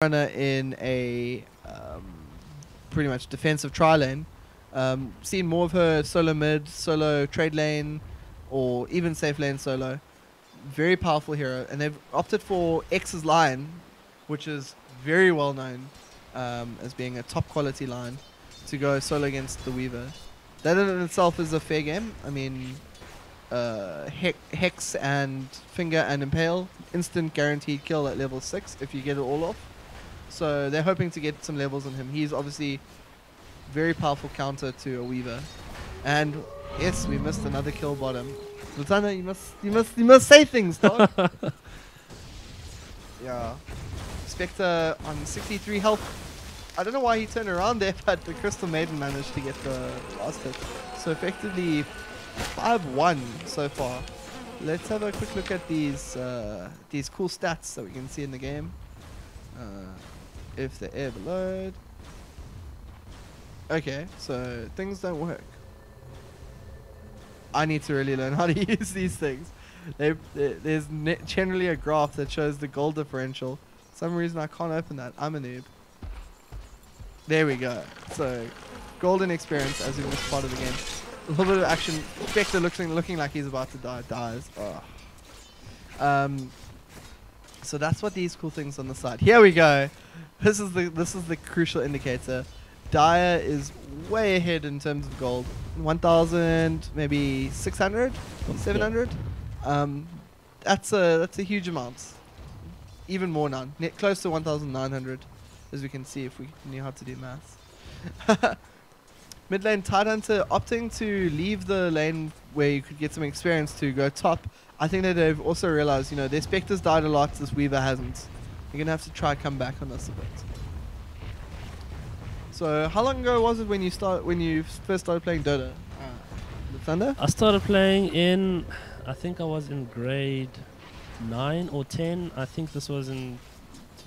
runner in a pretty much defensive tri lane. Seen more of her solo mid, solo trade lane, or even safe lane solo. Very powerful hero, and they've opted for X's line, which is very well known as being a top quality line, to go solo against the Weaver. That in itself is a fair game. I mean, Hex and Finger and Impale, instant guaranteed kill at level 6 if you get it all off. So they're hoping to get some levels on him. He's obviously very powerful counter to a Weaver. And yes, we missed another kill bottom. Lutana, you must say things, dog. Yeah. Spectre on 63 health. I don't know why he turned around there, but the Crystal Maiden managed to get the last hit. So effectively 5-1 so far. Let's have a quick look at these cool stats that we can see in the game. If they ever load. Okay, so things don't work. I need to really learn how to use these things. There's generally a graph that shows the gold differential. For some reason I can't open that. I'm a noob. There we go. So, golden experience as we missed part of the game. A little bit of action. Spectre looking like he's about to die. Dies. Oh. So that's what these cool things on the side. Here we go. This is the crucial indicator. Dire is way ahead in terms of gold. 1,000, maybe 600, 700. That's a huge amount. Even more now. Close to 1,900, as we can see if we knew how to do maths. Mid lane Tidehunter opting to leave the lane where you could get some experience to go top. I think that they've also realized, you know, their Spectres died a lot, this Weaver hasn't. You're going to have to try come back on us a bit. So, how long ago was it when you first started playing Dota? Thunder? I started playing in, I think I was in grade 9 or 10. I think this was in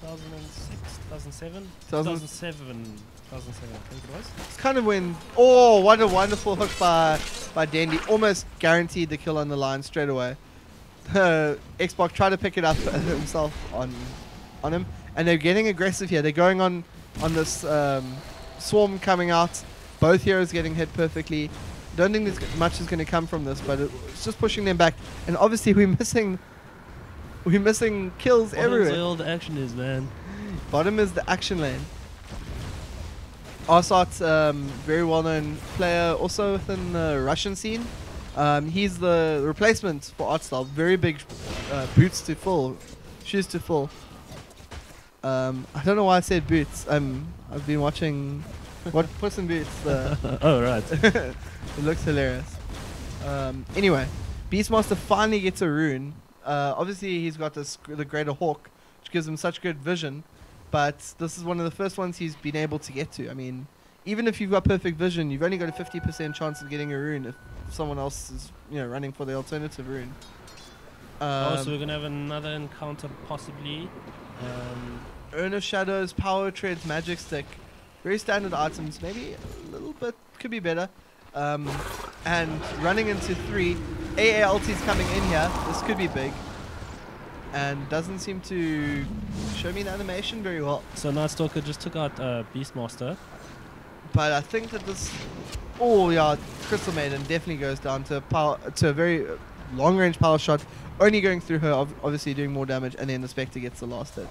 2006, 2007? 2007, I think it was. It's kind of when, oh, what a wonderful hook by Dandy. Almost guaranteed the kill on the line straight away. Xbox tried to pick it up himself on him, and they're getting aggressive here. They're going on this swarm coming out. Both heroes getting hit perfectly. Don't think there's much is going to come from this, but it's just pushing them back. And obviously we're missing kills everywhere. Where all the action is, man. Bottom is the action lane. Arsart's very well-known player, also within the Russian scene. He's the replacement for Artstyle. Very big boots to full, shoes to full. I don't know why I said boots. I've been watching Puss in Boots. Oh, right. It looks hilarious. Anyway, Beastmaster finally gets a rune. Obviously, he's got the Greater Hawk, which gives him such good vision. But this is one of the first ones he's been able to get to. I mean, even if you've got perfect vision, you've only got a 50% chance of getting a rune if someone else is, you know, running for the alternative rune. So we're gonna have another encounter possibly. Urn of Shadows, Power Treads, Magic Stick. Very standard items, maybe a little bit, could be better. And running into 3. AA ulti's coming in here. This could be big. And doesn't seem to show me the animation very well. So Nightstalker just took out Beastmaster. But I think that this... Oh, yeah, Crystal Maiden definitely goes down to a very long-range power shot. Only going through her, obviously doing more damage, and then the Spectre gets the last hit.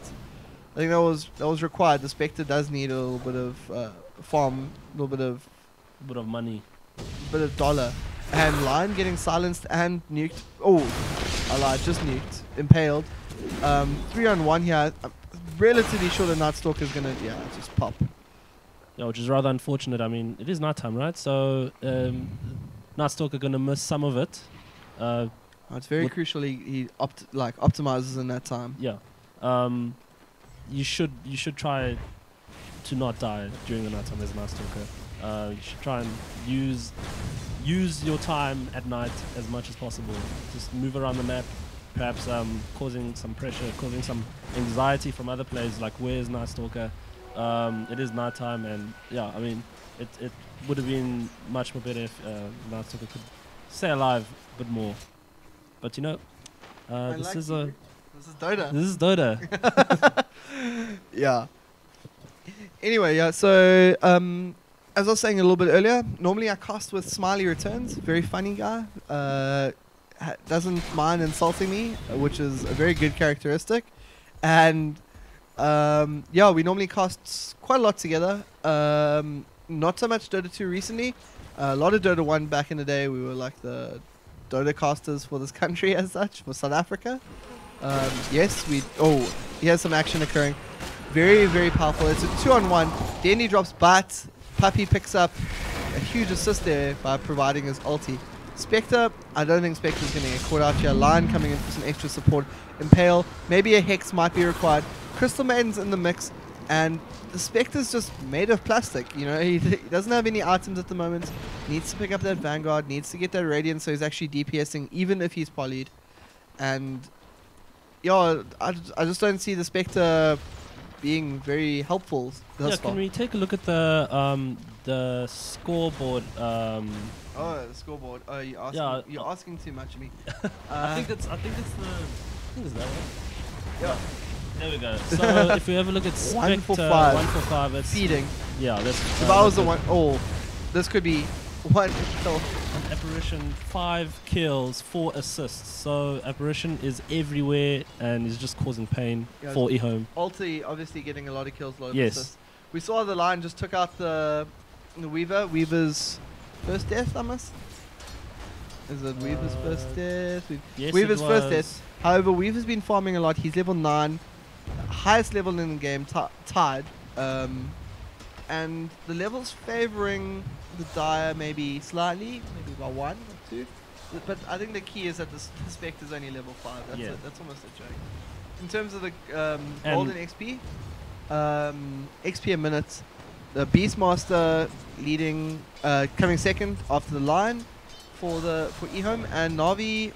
I think that was required. The Spectre does need a little bit of farm, a little bit of money, a bit of dollar. And Lion getting silenced and nuked. Oh, I lied, just nuked, impaled. 3-on-1 here. I'm relatively sure the Nightstalker is gonna just pop. Yeah, which is rather unfortunate. I mean, it is nighttime, right? So Nightstalker gonna miss some of it. It's very crucial. He optimizes in that time. Yeah. You should try to not die during the nighttime as a Nightstalker. You should try and use your time at night as much as possible. Just move around the map, perhaps causing some pressure, causing some anxiety from other players. Like, where's Nightstalker? It is nighttime, and yeah, I mean, it would have been much more better if Nightstalker could stay alive a bit more. But you know, this is Dota. This is Dota. Yeah. Anyway, yeah, so as I was saying a little bit earlier, normally I cast with Smiley Returns, very funny guy, doesn't mind insulting me, which is a very good characteristic. And yeah, we normally cast quite a lot together. Not so much Dota 2 recently. A lot of Dota 1 back in the day. We were like the Dota casters for this country as such, for South Africa. Yes, here's some action occurring. Very, very powerful. It's a 2-on-1. Danny drops Bat. Puppy picks up a huge assist there by providing his ulti. Spectre, I don't think Spectre's going to get caught out here. Lion coming in for some extra support. Impale, maybe a Hex might be required. Crystal Maiden's in the mix. And the Spectre's just made of plastic. You know, he doesn't have any items at the moment. Needs to pick up that Vanguard. Needs to get that Radiant so he's actually DPSing even if he's polyed. And yeah, I just don't see the Spectre being very helpful thus far. Can we take a look at the scoreboard? Oh, the scoreboard. Oh, you're asking too much of me. I think it's that one. Yeah. There we go. So if we have a look at Spectre 145, it's feeding. Yeah, that's. If I was the one, this could be one kill. Apparition 5 kills, 4 assists. So Apparition is everywhere and is just causing pain for EHOME. Ulti obviously getting a lot of kills, a lot of assists. We saw the Lion just took out the Weaver. Weaver's first death, Is it Weaver's first death? Yes, Weaver's first death. However, Weaver's been farming a lot. He's level 9, highest level in the game, tied. And the level's favoring the Dire maybe slightly, maybe by 1 or 2. But I think the key is that the Spectre is only level 5. That's almost a joke. In terms of the golden XP, XP a minute, the Beastmaster leading, coming second after the Lion for EHOME, and Navi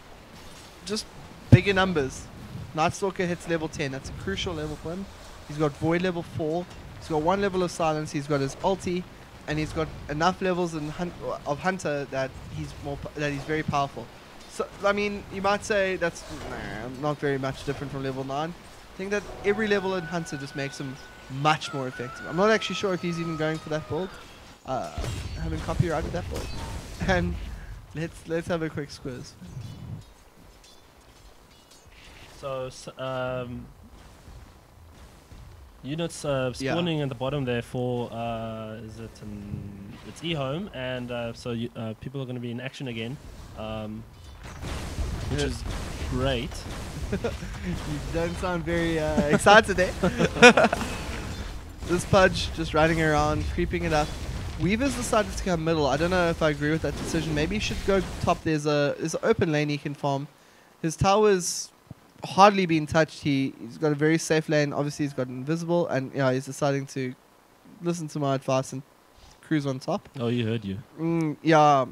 just bigger numbers. Nightstalker hits level 10. That's a crucial level for him. He's got Void level 4. He's got 1 level of Silence. He's got his ulti, and he's got enough levels of Hunter that he's very powerful. So I mean, you might say that's not very much different from level 9. I think that every level in Hunter just makes him much more effective. I'm not actually sure if he's even going for that build. I haven't copyrighted that build. And let's have a quick squiz. So units spawning at the bottom there for it's EHOME, and so people are going to be in action again, which is great. You don't sound very excited there. This Pudge just riding around, creeping it up. Weaver's decided to come middle. I don't know if I agree with that decision. Maybe he should go top. There's an open lane he can farm. His tower's hardly been touched. He's got a very safe lane. Obviously he's got invisible, and he's deciding to listen to my advice and cruise on top. Oh, he heard you. Yeah.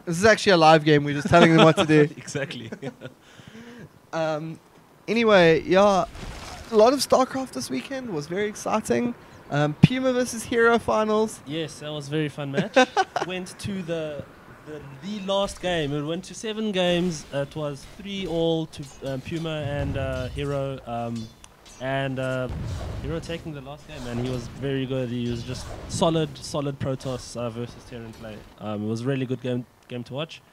This is actually a live game. We're just telling them what to do. Exactly. Anyway, yeah, a lot of StarCraft this weekend was very exciting. Puma versus Hero finals. Yes, that was a very fun match. Went to the last game. It went to 7 games. It was 3-all to Puma and Hero. Hero taking the last game, and he was very good. He was just solid Protoss versus Terran play. It was a really good game to watch.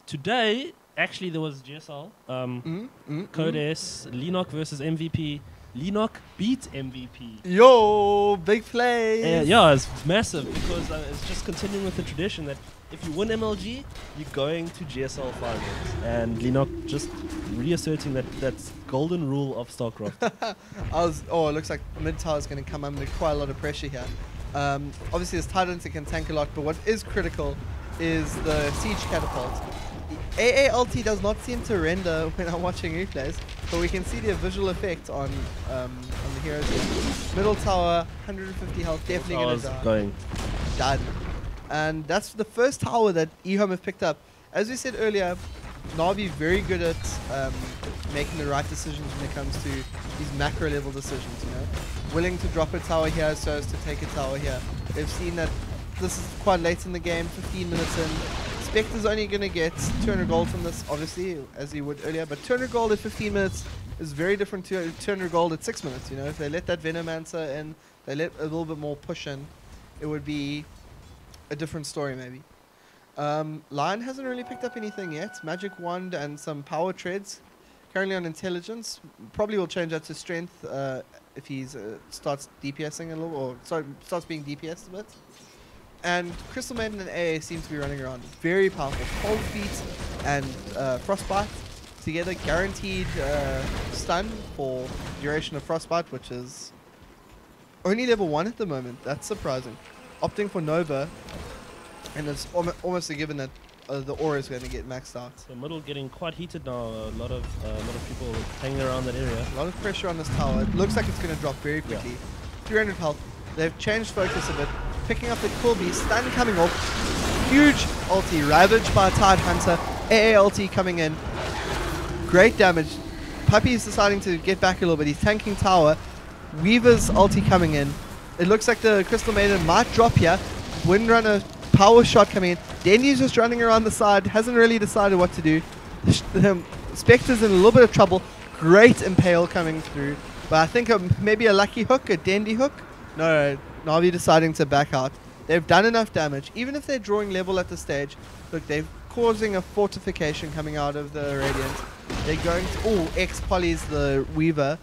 Today, actually, there was GSL. Code S, Lenok versus MVP. Lenok beat MVP. Yo, big play. Yeah, it's massive because it's just continuing with the tradition that if you win MLG, you're going to GSL finals. And Lenok just reasserting that's golden rule of StarCraft. It looks like mid tower is going to come under quite a lot of pressure here. Obviously, there's Titans that can tank a lot, but what is critical is the Siege Catapult. The AA ulti does not seem to render when I'm watching replays, but we can see the visual effect on the heroes here. Middle tower, 150 health, definitely going to die. Going. Done. And that's the first tower that EHOME have picked up. As we said earlier, Navi very good at making the right decisions when it comes to these macro level decisions, willing to drop a tower here so as to take a tower here. They've seen that this is quite late in the game, 15 minutes in. Spectre's only going to get 200 gold from this, obviously, as he would earlier, but 200 gold at 15 minutes is very different to 200 gold at 6 minutes. You know, if they let that Venomancer in, they let a little bit more push in, it would be a different story maybe. Lion hasn't really picked up anything yet. Magic Wand and some power treads. Currently on intelligence. Probably will change that to strength if he starts DPSing a little, or starts being DPSed a bit. And Crystal Maiden and AA seem to be running around. Very powerful. Cold Feet and Frostbite together. Guaranteed stun for duration of Frostbite, which is only level 1 at the moment. That's surprising. Opting for Nova. And it's almost a given that the aura is going to get maxed out. So middle getting quite heated now. A lot of people hanging around that area. A lot of pressure on this tower. It looks like it's going to drop very quickly. Yeah. 300 health. They've changed focus a bit. Picking up the Cool Beast. Stun coming off. Huge ulti. Ravaged by Tide Hunter. AA ulti coming in. Great damage. Puppy is deciding to get back a little bit. He's tanking tower. Weaver's ulti coming in. It looks like the Crystal Maiden might drop here. Windrunner power shot coming in. Dendy's just running around the side. Hasn't really decided what to do. Spectre's in a little bit of trouble. Great Impale coming through. But I think maybe a lucky hook, a Dendy hook. No, Na'Vi deciding to back out. They've done enough damage. Even if they're drawing level at the stage, look, they're causing a fortification coming out of the Radiant. They're going to... Oh, X-Polys the Weaver.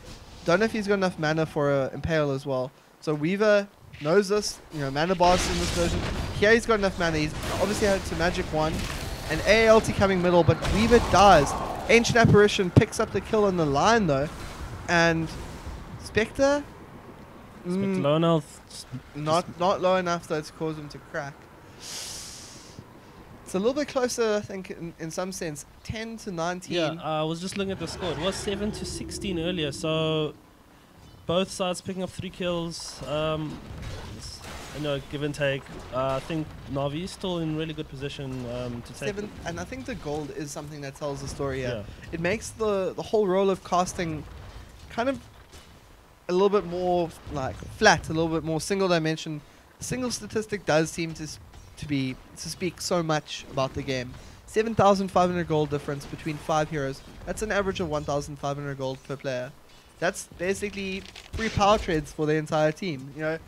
Don't know if he's got enough mana for a Impale as well. So Weaver knows this. You know, mana boss in this version. Here he's got enough mana. He's obviously had to Magic Wand. And ALT coming middle, but Weaver dies. Ancient Apparition picks up the kill on the line though. And Spectre? Spectre low enough. Not low enough though to cause him to crack. It's a little bit closer, I think, in some sense. 10 to 19. Yeah, I was just looking at the score. It was 7 to 16 earlier, so both sides picking up 3 kills. You know, give and take. I think Na'Vi is still in really good position to take. 7, and I think the gold is something that tells the story here. Yeah. It makes the whole role of casting kind of a little bit more like flat, a little bit more single dimension. Single statistic does seem to speak so much about the game. 7,500 gold difference between 5 heroes. That's an average of 1,500 gold per player. That's basically 3 power trades for the entire team, you know.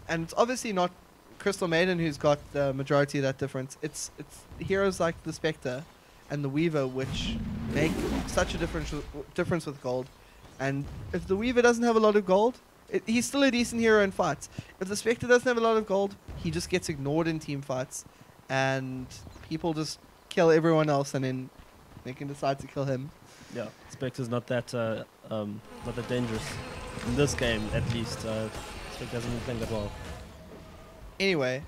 And it's obviously not Crystal Maiden who's got the majority of that difference. It's heroes like the Spectre and the Weaver which make such a difference with gold. And if the Weaver doesn't have a lot of gold, he's still a decent hero in fights. If the Spectre doesn't have a lot of gold, he just gets ignored in team fights. And people just kill everyone else and then they can decide to kill him. Yeah, Spectre's not that dangerous. In this game, at least. Spectre hasn't been playing that well. Anyway,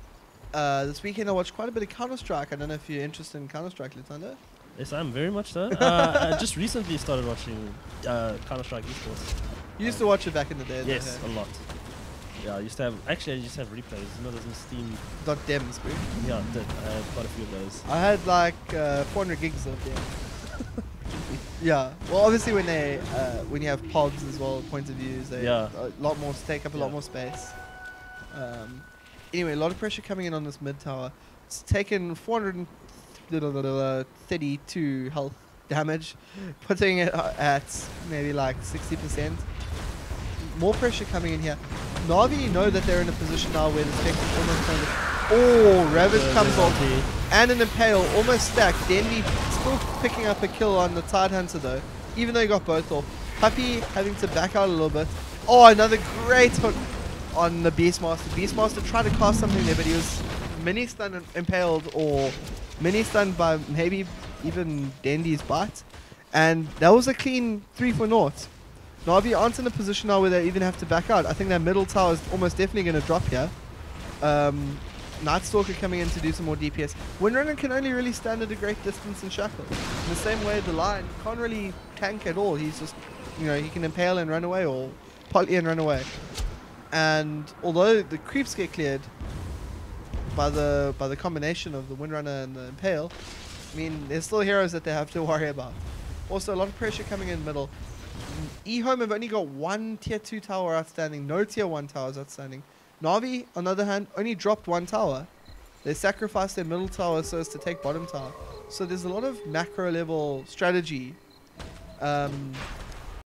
this weekend I watched quite a bit of Counter-Strike. I don't know if you're interested in Counter-Strike, Lutando. Yes, I am very much so. I just recently started watching Counter-Strike esports. You used to watch it back in the day. Yes, a lot. Yeah, I used to have replays. You know, there's some Steam. .dems, bro. Yeah, I had quite a few of those. I had like 400 gigs of them. Yeah. Well, obviously when you have pods as well, points of views, they a lot more take up a lot more space. Anyway, a lot of pressure coming in on this mid tower. It's taken 432 health damage, putting it at maybe like 60%. More pressure coming in here. Na'Vi know that they're in a position now where the Spectre's almost kind of... Oh, Ravage comes off. And an Impale, almost stacked. Dendy still picking up a kill on the Tide Hunter though, even though he got both off. Puppy having to back out a little bit. Oh, another great hook on the Beastmaster. Beastmaster tried to cast something there, but he was mini-stunned and impaled, or mini-stunned by maybe even Dendy's bite. And that was a clean 3 for naught. Na'Vi aren't in a position now where they even have to back out. I think that middle tower is almost definitely going to drop here. Nightstalker coming in to do some more DPS. Windrunner can only really stand at a great distance in Shackle. In the same way, the Lion can't really tank at all. He's just, you know, he can impale and run away, or poly and run away. And although the creeps get cleared by the combination of the Windrunner and the Impale, I mean, there's still heroes that they have to worry about. Also, a lot of pressure coming in middle. EHOME have only got 1 tier 2 tower outstanding, no tier 1 towers outstanding. Na'Vi, on the other hand, only dropped 1 tower. They sacrificed their middle tower so as to take bottom tower. So there's a lot of macro level strategy